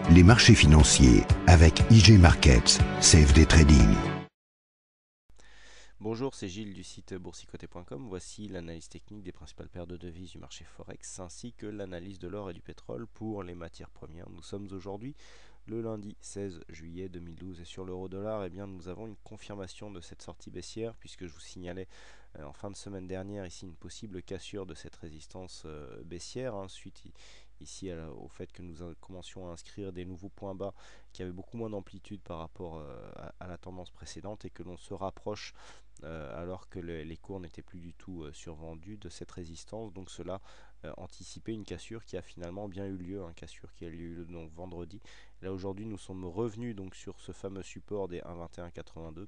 les marchés financiers avec IG Markets, CFD Trading. Bonjour, c'est Gilles du site boursicoté.com. Voici l'analyse technique des principales paires de devises du marché Forex ainsi que l'analyse de l'or et du pétrole pour les matières premières. Nous sommes aujourd'hui le lundi 16 juillet 2012 et sur l'euro-dollar, eh bien, nous avons une confirmation de cette sortie baissière puisque je vous signalais en fin de semaine dernière ici une possible cassure de cette résistance baissière suite ici au fait que nous commencions à inscrire des nouveaux points bas qui avaient beaucoup moins d'amplitude par rapport à la tendance précédente et que l'on se rapproche alors que les cours n'étaient plus du tout survendus de cette résistance. Donc cela anticipait une cassure qui a finalement bien eu lieu, cassure qui a eu lieu donc vendredi. Là aujourd'hui nous sommes revenus donc sur ce fameux support des 1,2182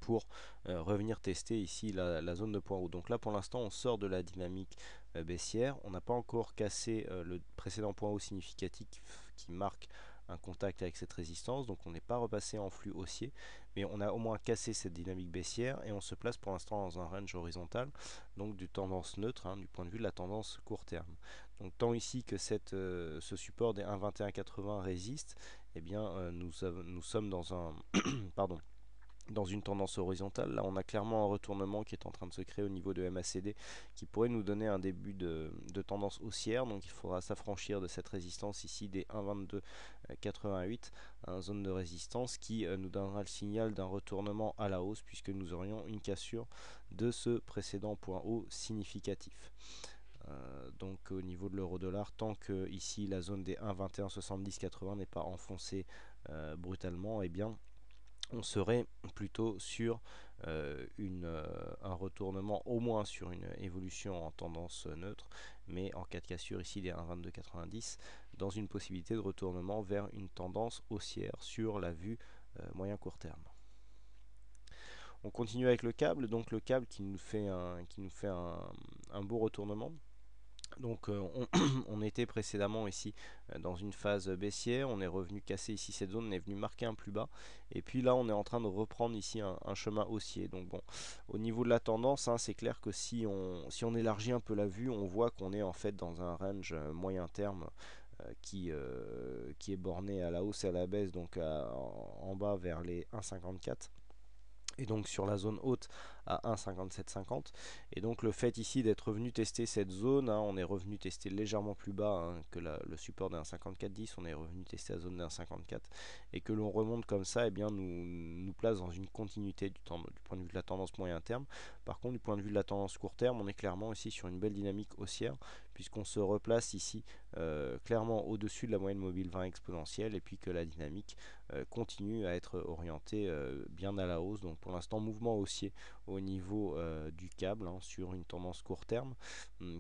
pour revenir tester ici la zone de point haut. Donc là pour l'instant on sort de la dynamique baissière, on n'a pas encore cassé le précédent point haut significatif qui marque un contact avec cette résistance, donc on n'est pas repassé en flux haussier, mais on a au moins cassé cette dynamique baissière et on se place pour l'instant dans un range horizontal, donc du tendance neutre, du point de vue de la tendance court terme. Donc tant ici que ce support des 1,2180 résiste, eh bien nous sommes dans un pardon, dans une tendance horizontale. Là on a clairement un retournement qui est en train de se créer au niveau de MACD qui pourrait nous donner un début de tendance haussière, donc il faudra s'affranchir de cette résistance ici des 1,2288, zone de résistance qui nous donnera le signal d'un retournement à la hausse puisque nous aurions une cassure de ce précédent point haut significatif. Donc au niveau de l'euro-dollar, tant que ici la zone des 1,217080 n'est pas enfoncée brutalement, eh bien on serait plutôt sur un retournement au moins sur une évolution en tendance neutre, mais en cas de cassure ici des 1,2290 dans une possibilité de retournement vers une tendance haussière sur la vue moyen court terme. On continue avec le câble, donc le câble qui nous fait un beau retournement. Donc on était précédemment ici dans une phase baissière, on est revenu casser ici cette zone, on est venu marquer un plus bas et puis là on est en train de reprendre ici un chemin haussier. Donc bon, au niveau de la tendance, c'est clair que si on élargit un peu la vue, on voit qu'on est en fait dans un range moyen terme qui est borné à la hausse et à la baisse, donc en bas vers les 1,54 et donc sur la zone haute à 1,5750. Et donc le fait ici d'être revenu tester cette zone, on est revenu tester légèrement plus bas que le support d'un 54,10, on est revenu tester la zone d'un 54 et que l'on remonte comme ça, et bien nous place dans une continuité du point de vue de la tendance moyen terme. Par contre du point de vue de la tendance court terme, on est clairement ici sur une belle dynamique haussière puisqu'on se replace ici clairement au-dessus de la moyenne mobile 20 exponentielle et puis que la dynamique continue à être orientée bien à la hausse. Donc pour l'instant mouvement haussier au niveau du câble sur une tendance court terme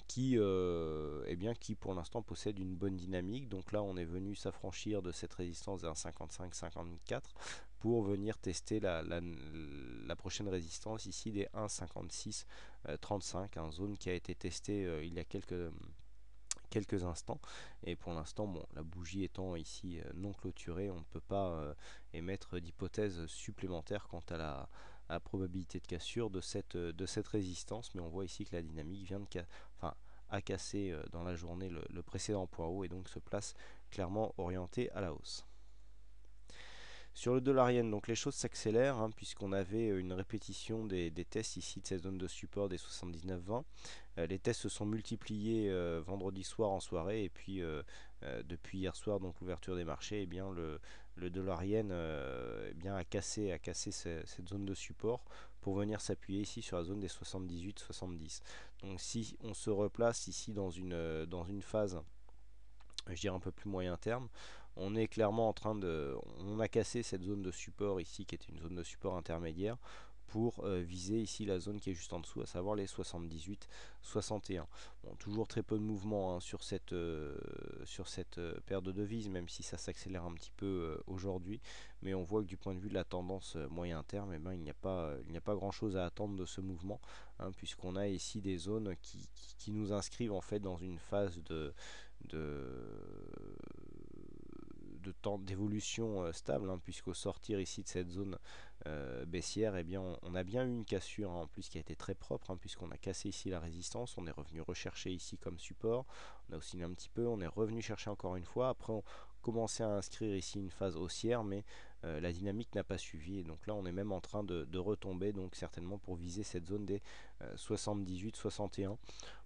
qui pour l'instant possède une bonne dynamique. Donc là on est venu s'affranchir de cette résistance d'un 55-54 pour venir tester la prochaine résistance ici des 1,56-35, zone qui a été testée il y a quelques instants et pour l'instant la bougie étant ici non clôturée, on ne peut pas émettre d'hypothèse supplémentaire quant à la probabilité de cassure de cette résistance, mais on voit ici que la dynamique vient a cassé dans la journée le précédent point haut et donc se place clairement orientée à la hausse. Sur le dollar yen, donc les choses s'accélèrent puisqu'on avait une répétition des tests ici de cette zone de support des 79,20. Les tests se sont multipliés vendredi soir en soirée et puis depuis hier soir, donc l'ouverture des marchés, le dollar yen a cassé cette zone de support pour venir s'appuyer ici sur la zone des 78-70. Donc si on se replace ici dans une phase, je dirais un peu plus moyen terme, on est clairement on a cassé cette zone de support ici qui était une zone de support intermédiaire pour viser ici la zone qui est juste en dessous, à savoir les 78-61. Bon, toujours très peu de mouvement sur cette paire de devises, même si ça s'accélère un petit peu aujourd'hui, mais on voit que du point de vue de la tendance moyen terme, il n'y a pas grand chose à attendre de ce mouvement, puisqu'on a ici des zones qui nous inscrivent en fait dans une phase d'évolution stable, puisqu'au sortir ici de cette zone baissière, on a bien eu une cassure en plus qui a été très propre, puisqu'on a cassé ici la résistance, on est revenu rechercher ici comme support, on a oscillé un petit peu, on est revenu chercher encore une fois, après commencé à inscrire ici une phase haussière, mais la dynamique n'a pas suivi, et donc là on est même en train de retomber, donc certainement pour viser cette zone des 78-61.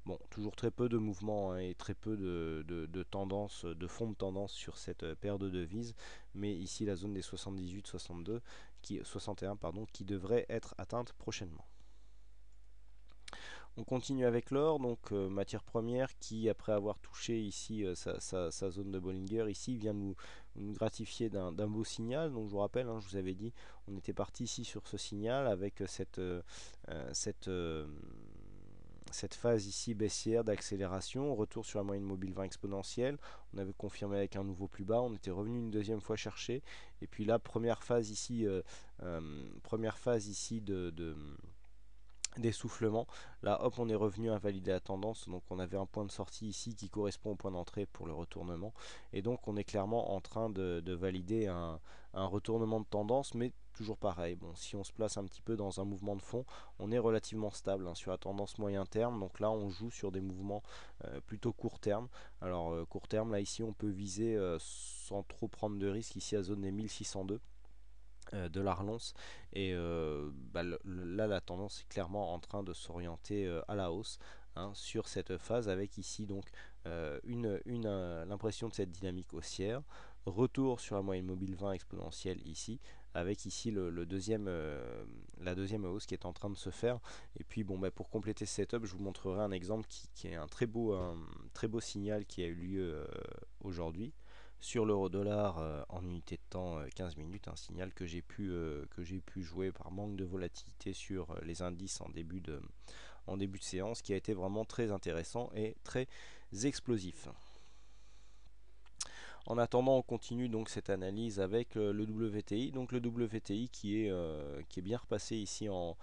Bon, toujours très peu de mouvements, hein, et très peu de tendance, de fond de tendance sur cette paire de devises, mais ici la zone des 61 pardon, qui devrait être atteinte prochainement. On continue avec l'or, donc matière première qui, après avoir touché ici sa zone de Bollinger, ici vient nous gratifier d'un beau signal. Donc je vous rappelle, hein, je vous avais dit, on était parti ici sur ce signal avec cette phase ici baissière d'accélération, retour sur la moyenne mobile 20 exponentielle. On avait confirmé avec un nouveau plus bas, on était revenu une deuxième fois chercher, et puis là première phase ici d'essoufflement. Là hop, on est revenu à valider la tendance, donc on avait un point de sortie ici qui correspond au point d'entrée pour le retournement, et donc on est clairement en train de valider un retournement de tendance, mais toujours pareil. Bon, si on se place un petit peu dans un mouvement de fond, on est relativement stable, hein, sur la tendance moyen terme, donc là on joue sur des mouvements plutôt court terme. Alors court terme, là ici on peut viser sans trop prendre de risques ici à zone des 1602 $ l'once, et là la tendance est clairement en train de s'orienter à la hausse, hein, sur cette phase, avec ici donc l'impression de cette dynamique haussière, retour sur la moyenne mobile 20 exponentielle ici, avec ici la deuxième hausse qui est en train de se faire. Et puis bon, pour compléter ce setup, je vous montrerai un exemple qui est un très beau signal qui a eu lieu aujourd'hui sur l'euro-dollar en unité de temps 15 minutes, un signal que j'ai pu jouer par manque de volatilité sur les indices en début de séance, qui a été vraiment très intéressant et très explosif. En attendant, on continue donc cette analyse avec le WTI. Donc le WTI qui est bien repassé ici en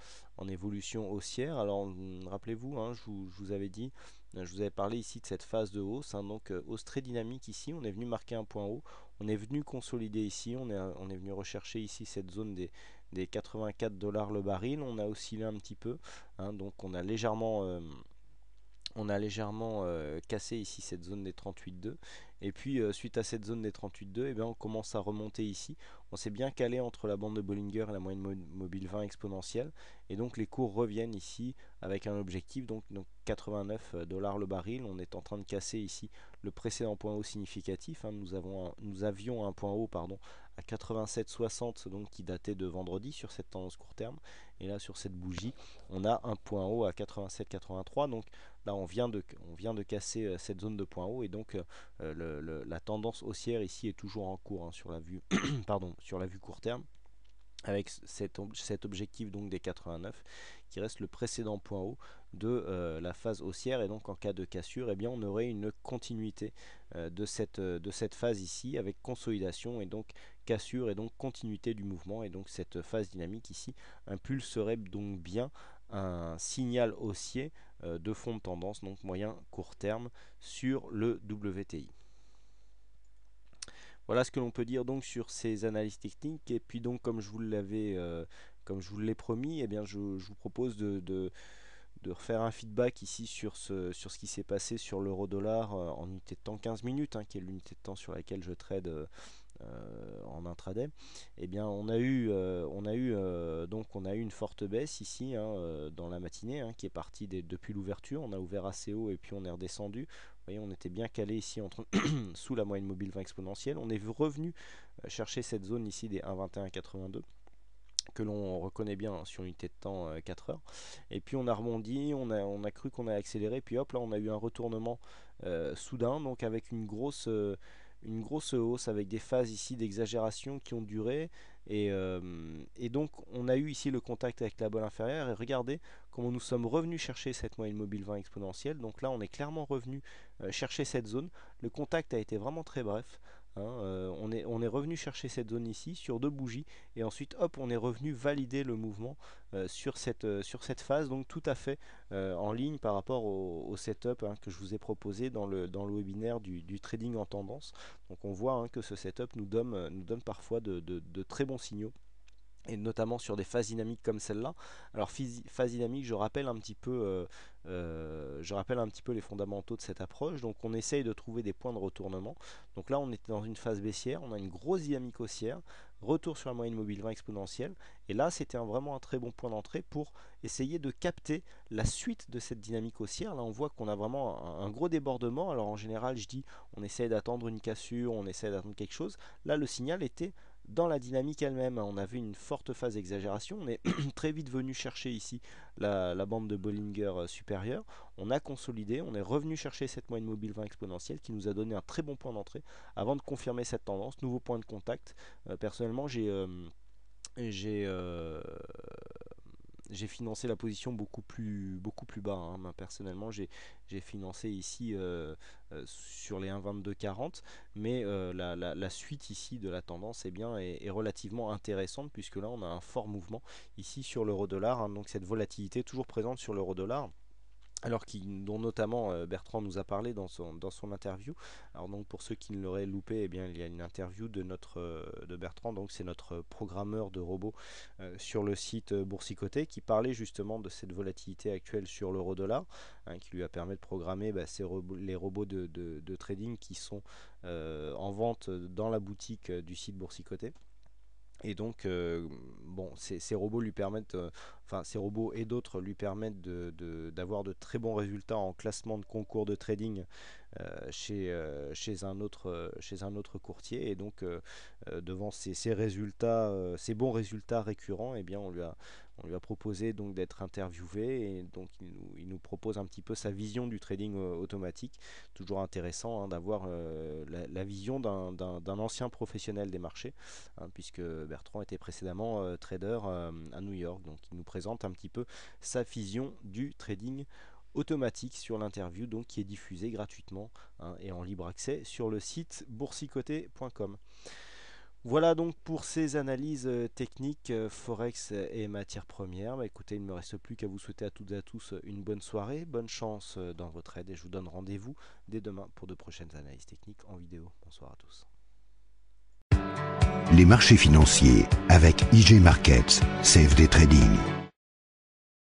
évolution haussière. Alors rappelez-vous, hein, je vous avais dit, je vous avais parlé ici de cette phase de hausse, hein, donc hausse très dynamique ici. On est venu marquer un point haut, on est venu consolider ici, on est venu rechercher ici cette zone des 84 $ le baril. On a oscillé un petit peu, hein, donc on a légèrement cassé ici cette zone des 38,2, et puis suite à cette zone des 38,2, et bien on commence à remonter ici. On s'est bien calé entre la bande de Bollinger et la moyenne mobile 20 exponentielle, et donc les cours reviennent ici avec un objectif donc 89 $ le baril. On est en train de casser ici le précédent point haut significatif, hein. Nous avions un point haut à 87,60, donc qui datait de vendredi sur cette tendance court terme, et là sur cette bougie on a un point haut à 87,83. Donc là on vient de casser cette zone de point haut, et donc la tendance haussière ici est toujours en cours, hein, sur la vue sur la vue court terme, avec cet objectif donc des 89 qui reste le précédent point haut de la phase haussière. Et donc en cas de cassure, eh bien on aurait une continuité de cette phase ici, avec consolidation et donc cassure et donc continuité du mouvement, et donc cette phase dynamique ici impulserait donc bien un signal haussier de fond de tendance, donc moyen court terme, sur le WTI. Voilà ce que l'on peut dire donc sur ces analyses techniques. Et puis donc comme je vous l'ai promis, eh bien je vous propose de refaire un feedback ici sur ce qui s'est passé sur l'euro-dollar en unité de temps 15 minutes, hein, qui est l'unité de temps sur laquelle je trade en intraday. Eh bien on a eu une forte baisse ici, hein, dans la matinée, hein, qui est partie depuis l'ouverture. On a ouvert assez haut et puis on est redescendu. Vous voyez, on était bien calé ici sous la moyenne mobile 20 exponentielle. On est revenu chercher cette zone ici des 1,2182 que l'on reconnaît bien, hein, sur unité de temps 4 heures. Et puis on a rebondi, on a cru qu'on allait accélérer, puis hop là on a eu un retournement soudain, donc avec une grosse hausse, avec des phases ici d'exagération qui ont duré, et donc on a eu ici le contact avec la bolle inférieure, et regardez comment nous sommes revenus chercher cette moyenne mobile 20 exponentielle. Donc là on est clairement revenu chercher cette zone. Le contact a été vraiment très bref, hein, on est revenu chercher cette zone ici sur deux bougies, et ensuite hop on est revenu valider le mouvement sur cette phase, donc tout à fait en ligne par rapport au setup, hein, que je vous ai proposé dans le webinaire du trading en tendance. Donc on voit, hein, que ce setup nous donne parfois de très bons signaux et notamment sur des phases dynamiques comme celle-là. Alors phase dynamique, je rappelle un petit peu les fondamentaux de cette approche. Donc on essaye de trouver des points de retournement. Donc là on était dans une phase baissière, on a une grosse dynamique haussière, retour sur la moyenne mobile 20 exponentielle, et là c'était vraiment un très bon point d'entrée pour essayer de capter la suite de cette dynamique haussière. Là on voit qu'on a vraiment un gros débordement. Alors en général je dis on essaye d'attendre une cassure, on essaye d'attendre quelque chose. Là le signal était dans la dynamique elle-même. On a vu une forte phase d'exagération. On est très vite venu chercher ici la bande de Bollinger supérieure. On a consolidé, on est revenu chercher cette moyenne mobile 20 exponentielle qui nous a donné un très bon point d'entrée avant de confirmer cette tendance. Nouveau point de contact. Personnellement, j'ai j'ai financé la position beaucoup plus bas, hein. Personnellement, j'ai financé ici sur les 1,2240, mais la suite ici de la tendance est relativement intéressante, puisque là on a un fort mouvement ici sur l'euro-dollar, hein. Donc cette volatilité toujours présente sur l'euro-dollar, alors dont notamment Bertrand nous a parlé dans son interview. Alors donc pour ceux qui ne l'auraient loupé, eh bien, il y a une interview de Bertrand, donc c'est notre programmeur de robots sur le site Boursicoté, qui parlait justement de cette volatilité actuelle sur l'euro-dollar, hein, qui lui a permis de programmer les robots de trading qui sont en vente dans la boutique du site Boursicoté. Et donc, bon, ces robots lui permettent, ces robots et d'autres lui permettent d'avoir de très bons résultats en classement de concours de trading chez un autre courtier. Et donc, devant ces résultats, ces bons résultats récurrents, eh bien, on lui a proposé donc d'être interviewé, et donc il nous propose un petit peu sa vision du trading automatique. Toujours intéressant, hein, d'avoir la vision d'un ancien professionnel des marchés, hein, puisque Bertrand était précédemment trader à New York. Donc il nous présente un petit peu sa vision du trading automatique sur l'interview, donc qui est diffusée gratuitement, hein, et en libre accès sur le site boursicoté.com. Voilà donc pour ces analyses techniques Forex et matières premières. Bah, écoutez, il ne me reste plus qu'à vous souhaiter à toutes et à tous une bonne soirée, bonne chance dans votre aide, et je vous donne rendez-vous dès demain pour de prochaines analyses techniques en vidéo. Bonsoir à tous. Les marchés financiers avec IG Markets, CFD Trading.